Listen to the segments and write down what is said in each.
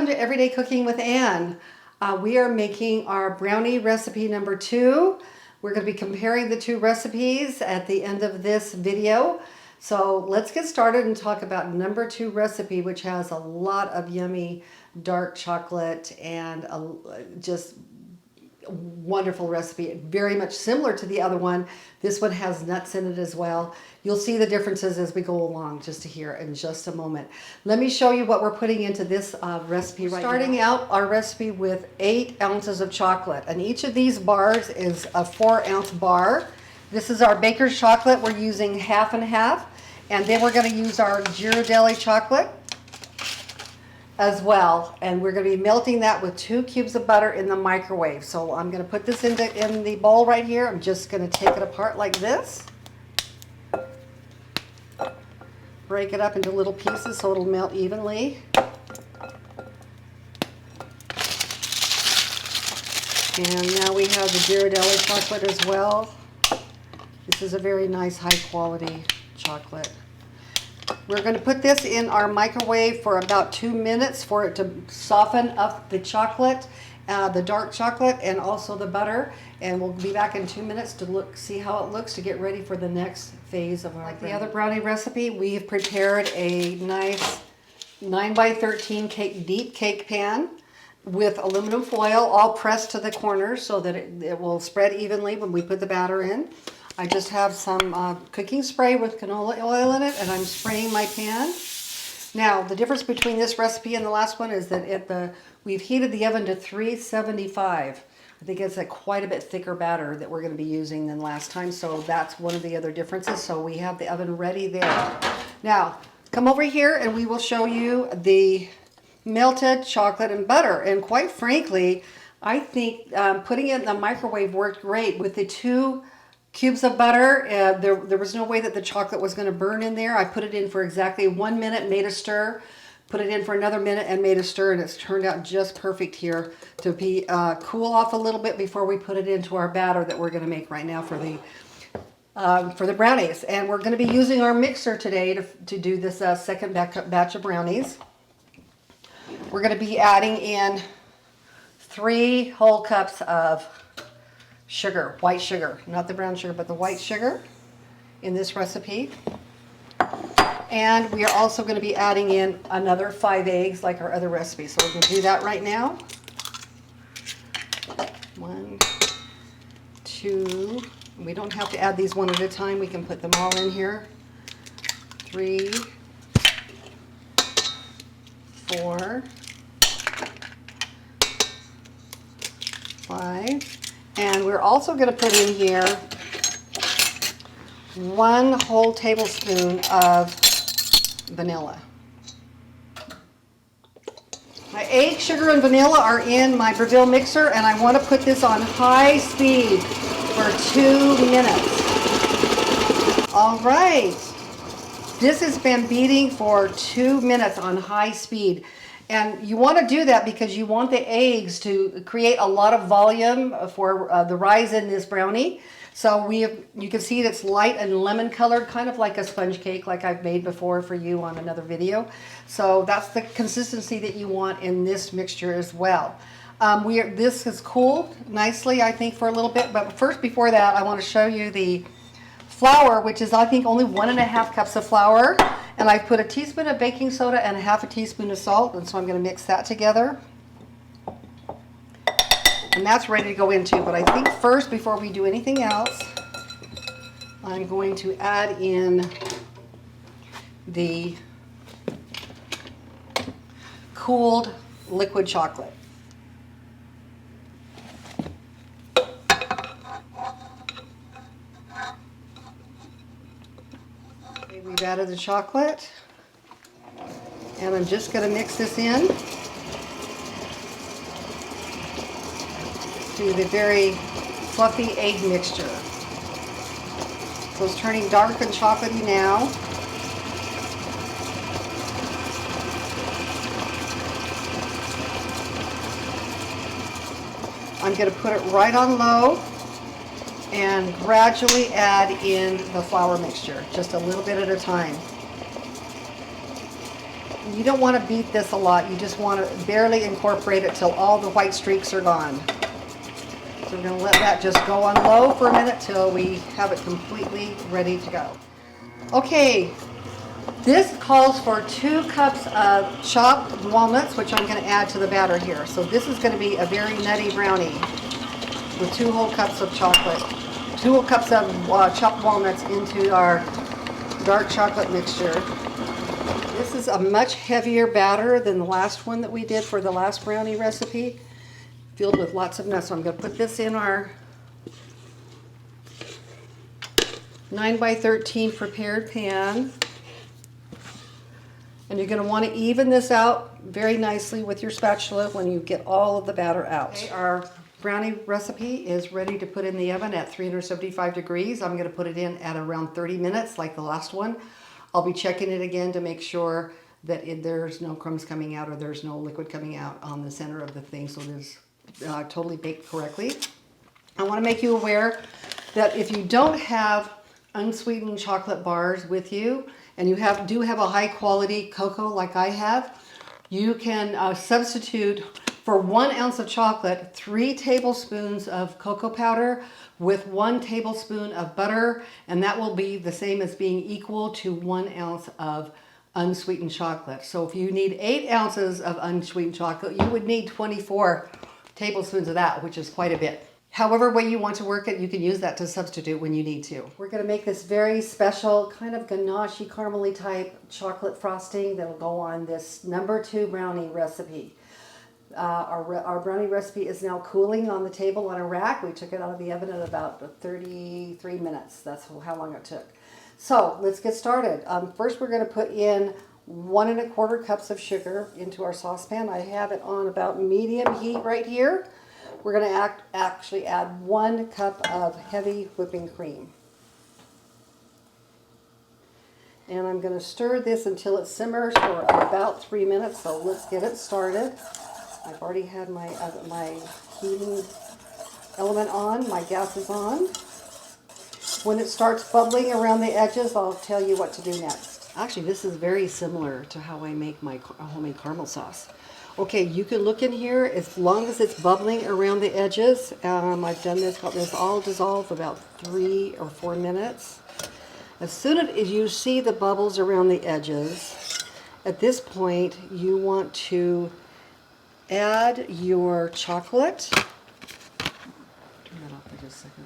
to Everyday Cooking with Ann. We are making our brownie recipe number 2. We're going to be comparing the 2 recipes at the end of this video. So let's get started and talk about number 2 recipe, which has a lot of yummy dark chocolate and just wonderful recipe. Very much similar to the other one. This one has nuts in it as well. You'll see the differences as we go along just here in just a moment. Let me show you what we're putting into this recipe right now. Starting out our recipe with 8 ounces of chocolate, and each of these bars is a 4-ounce bar. This is our baker's chocolate. We're using half and half, and then we're going to use our Ghirardelli chocolate as well, and we're going to be melting that with 2 cubes of butter in the microwave. So I'm going to put this in the bowl right here. I'm just going to take it apart like this, break it up into little pieces so it'll melt evenly. And now we have the Ghirardelli chocolate as well. This is a very nice high quality chocolate. We're going to put this in our microwave for about 2 minutes for it to soften up the chocolate, the dark chocolate, and also the butter. And we'll be back in 2 minutes to see how it looks to get ready for the next phase of our brownie. Like the other brownie recipe, we've prepared a nice 9x13 deep cake pan with aluminum foil all pressed to the corners so that it will spread evenly when we put the batter in. I just have some cooking spray with canola oil in it, and I'm spraying my pan. Now, the difference between this recipe and the last one is that we've heated the oven to 375. I think it's quite a bit thicker batter that we're going to be using than last time, so that's one of the other differences. So we have the oven ready there. Now, come over here and we will show you the melted chocolate and butter. And quite frankly, I think putting it in the microwave worked great with the 2 cubes of butter. There was no way that the chocolate was going to burn in there. I put it in for exactly 1 minute, made a stir, put it in for another minute and made a stir, and it's turned out just perfect here to be cool off a little bit before we put it into our batter that we're going to make right now for the brownies. And we're going to be using our mixer today to do this second batch of brownies. We're going to be adding in 3 whole cups of sugar, white sugar, not the brown sugar, but the white sugar in this recipe. And we are also going to be adding in another 5 eggs like our other recipe. So we're going to do that right now. 1, 2, we don't have to add these one at a time. We can put them all in here. 3, 4, 5. And we're also going to put in here 1 whole tablespoon of vanilla. My egg, sugar, and vanilla are in my Breville mixer, and I want to put this on high speed for 2 minutes. All right. This has been beating for 2 minutes on high speed. And you want to do that because you want the eggs to create a lot of volume for the rise in this brownie. So you can see it's light and lemon colored, kind of like a sponge cake like I've made before for you on another video. So that's the consistency that you want in this mixture as well. This has cooled nicely, I think, for a little bit. But first, before that, I want to show you the flour, which is I think only 1½ cups of flour. And I put a teaspoon of baking soda and ½ a teaspoon of salt, and so I'm going to mix that together. And that's ready to go in too, but I think first, before we do anything else, I'm going to add in the cooled liquid chocolate. We've added the chocolate, and I'm just going to mix this in to the very fluffy egg mixture. So it's turning dark and chocolatey now. I'm going to put it right on low and gradually add in the flour mixture, just a little bit at a time. You don't want to beat this a lot. You just want to barely incorporate it till all the white streaks are gone. So we're going to let that just go on low for a minute till we have it completely ready to go. Okay, this calls for 2 cups of chopped walnuts, which I'm going to add to the batter here. So this is going to be a very nutty brownie with 2 whole cups of chocolate. 2 whole cups of chopped walnuts into our dark chocolate mixture. This is a much heavier batter than the last one that we did for the last brownie recipe, filled with lots of nuts. So I'm going to put this in our 9x13 prepared pan. And you're going to want to even this out very nicely with your spatula when you get all of the batter out. Okay, our brownie recipe is ready to put in the oven at 375 degrees. I'm going to put it in at around 30 minutes like the last one. I'll be checking it again to make sure that there's no crumbs coming out or there's no liquid coming out on the center of the thing, so it's totally baked correctly. I want to make you aware that if you don't have unsweetened chocolate bars with you and you do have a high quality cocoa like I have, you can substitute for 1 ounce of chocolate 3 tablespoons of cocoa powder with 1 tablespoon of butter, and that will be the same as being equal to 1 ounce of unsweetened chocolate. So if you need 8 ounces of unsweetened chocolate, you would need 24 tablespoons of that, which is quite a bit. However way you want to work it, you can use that to substitute when you need to. We're going to make this very special kind of ganache-y, caramely type chocolate frosting that will go on this #2 brownie recipe. Our brownie recipe is now cooling on the table on a rack. We took it out of the oven at about 33 minutes. That's how long it took. So let's get started. First we're going to put in 1 1/4 cups of sugar into our saucepan. I have it on about medium heat right here. We're going to actually add 1 cup of heavy whipping cream. And I'm going to stir this until it simmers for about 3 minutes, so let's get it started. I've already had my heating element on, my gas is on. When it starts bubbling around the edges, I'll tell you what to do next. Actually, this is very similar to how I make my homemade caramel sauce. Okay, you can look in here as long as it's bubbling around the edges. I've done this, got this all dissolved about 3 or 4 minutes. As soon as you see the bubbles around the edges, at this point you want to add your chocolate. Turn that off for just a second.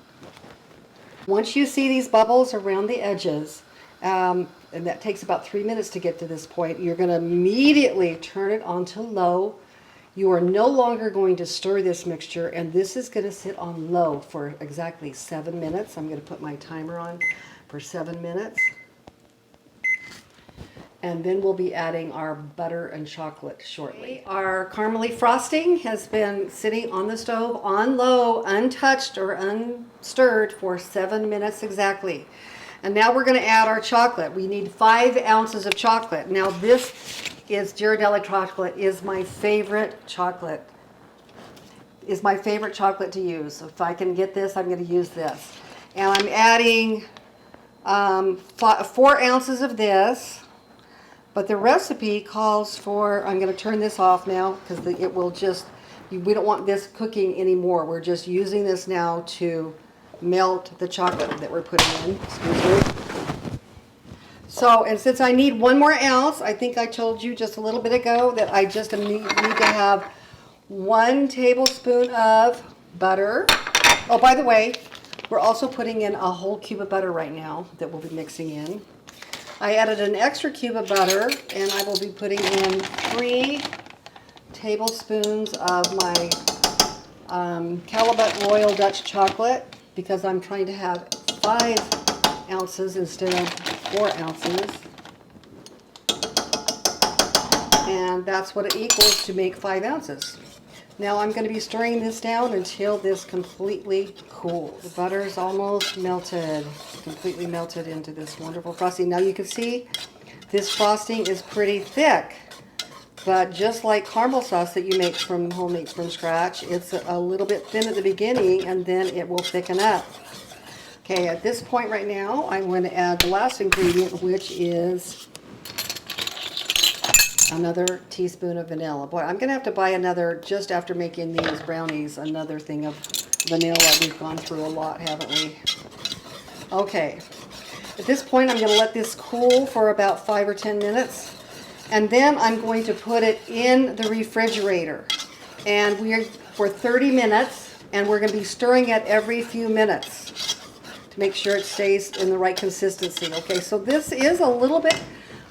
Once you see these bubbles around the edges, and that takes about 3 minutes to get to this point, you're going to immediately turn it on to low. You are no longer going to stir this mixture, and this is going to sit on low for exactly 7 minutes. I'm going to put my timer on for 7 minutes. And then we'll be adding our butter and chocolate shortly. Our caramely frosting has been sitting on the stove on low, untouched or unstirred for 7 minutes exactly. And now we're going to add our chocolate. We need 5 ounces of chocolate. Now this is Ghirardelli chocolate, is my favorite chocolate. Is my favorite chocolate to use. So if I can get this, I'm going to use this. And I'm adding 4 ounces of this. But the recipe calls for, I'm going to turn this off now because it will just, we don't want this cooking anymore. We're just using this now to melt the chocolate that we're putting in. Excuse me. So, and since I need 1 more ounce, I think I told you just a little bit ago that I just need to have 1 tablespoon of butter. Oh, by the way, we're also putting in a whole cube of butter right now that we'll be mixing in. I added an extra cube of butter, and I will be putting in 3 tablespoons of my Callebaut Royal Dutch chocolate because I'm trying to have 5 ounces instead of 4 ounces. And that's what it equals to make 5 ounces. Now I'm going to be stirring this down until this completely cools. The butter is almost melted, completely melted into this wonderful frosting. Now you can see this frosting is pretty thick, but just like caramel sauce that you make from homemade from scratch, it's a little bit thin at the beginning and then it will thicken up. Okay, at this point right now, I'm going to add the last ingredient, which is another teaspoon of vanilla. Boy, I'm gonna have to buy another, just after making these brownies, another thing of vanilla. We've gone through a lot, haven't we? Okay, at this point I'm gonna let this cool for about 5 or 10 minutes, and then I'm going to put it in the refrigerator, and we're for 30 minutes, and we're gonna be stirring it every few minutes to make sure it stays in the right consistency. Okay, so this is a little bit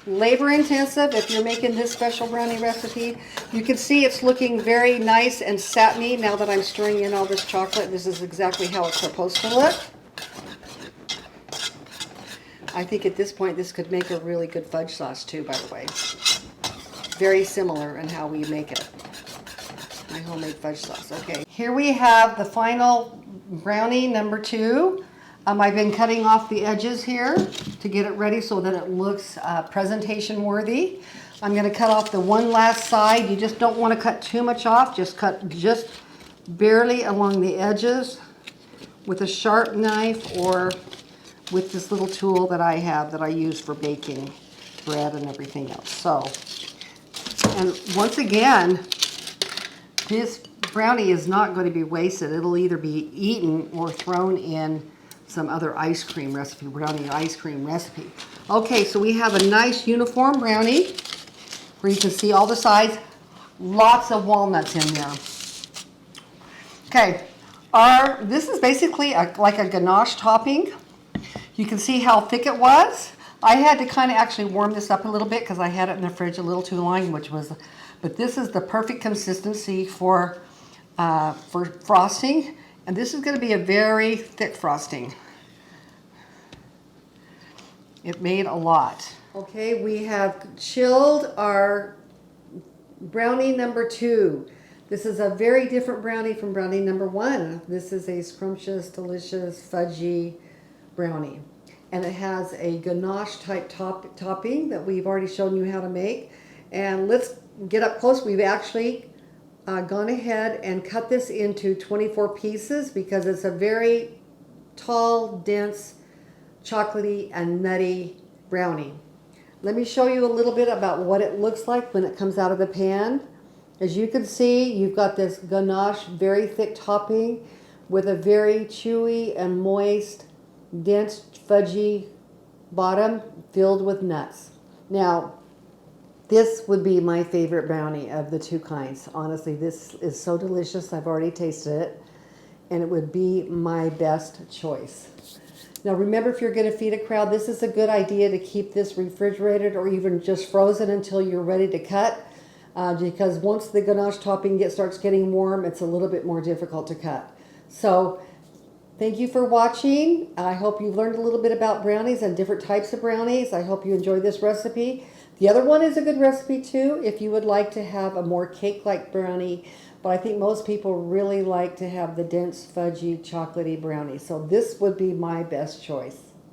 labor intensive if you're making this special brownie recipe. You can see it's looking very nice and satiny now that I'm stirring in all this chocolate. This is exactly how it's supposed to look. I think at this point this could make a really good fudge sauce too, by the way. Very similar in how we make it. My homemade fudge sauce. Okay, here we have the final brownie number 2. I've been cutting off the edges here to get it ready so that it looks presentation worthy. I'm going to cut off the one last side. You just don't want to cut too much off. Just cut just barely along the edges with a sharp knife or with this little tool that I have that I use for baking bread and everything else. So, and once again, this brownie is not going to be wasted. It'll either be eaten or thrown in some other ice cream recipe, brownie ice cream recipe. Okay, so we have a nice uniform brownie where you can see all the sides, lots of walnuts in there. Okay, this is basically like a ganache topping. You can see how thick it was. I had to kind of actually warm this up a little bit because I had it in the fridge a little too long, but this is the perfect consistency for frosting. And this is going to be a very thick frosting. It made a lot. Okay, we have chilled our brownie number 2. This is a very different brownie from brownie number 1. This is a scrumptious, delicious, fudgy brownie. And it has a ganache type topping that we've already shown you how to make. And let's get up close. We've actually gone ahead and cut this into 24 pieces because it's a very tall, dense, chocolatey and nutty brownie. Let me show you a little bit about what it looks like when it comes out of the pan. As you can see, you've got this ganache, very thick topping with a very chewy and moist, dense, fudgy bottom filled with nuts. Now, this would be my favorite brownie of the 2 kinds. Honestly, this is so delicious. I've already tasted it, and it would be my best choice. Now remember, if you're going to feed a crowd, this is a good idea to keep this refrigerated or even just frozen until you're ready to cut, because once the ganache topping starts getting warm, it's a little bit more difficult to cut. So thank you for watching. I hope you've learned a little bit about brownies and different types of brownies. I hope you enjoyed this recipe. The other one is a good recipe too if you would like to have a more cake-like brownie, but I think most people really like to have the dense, fudgy, chocolatey brownie. So this would be my best choice.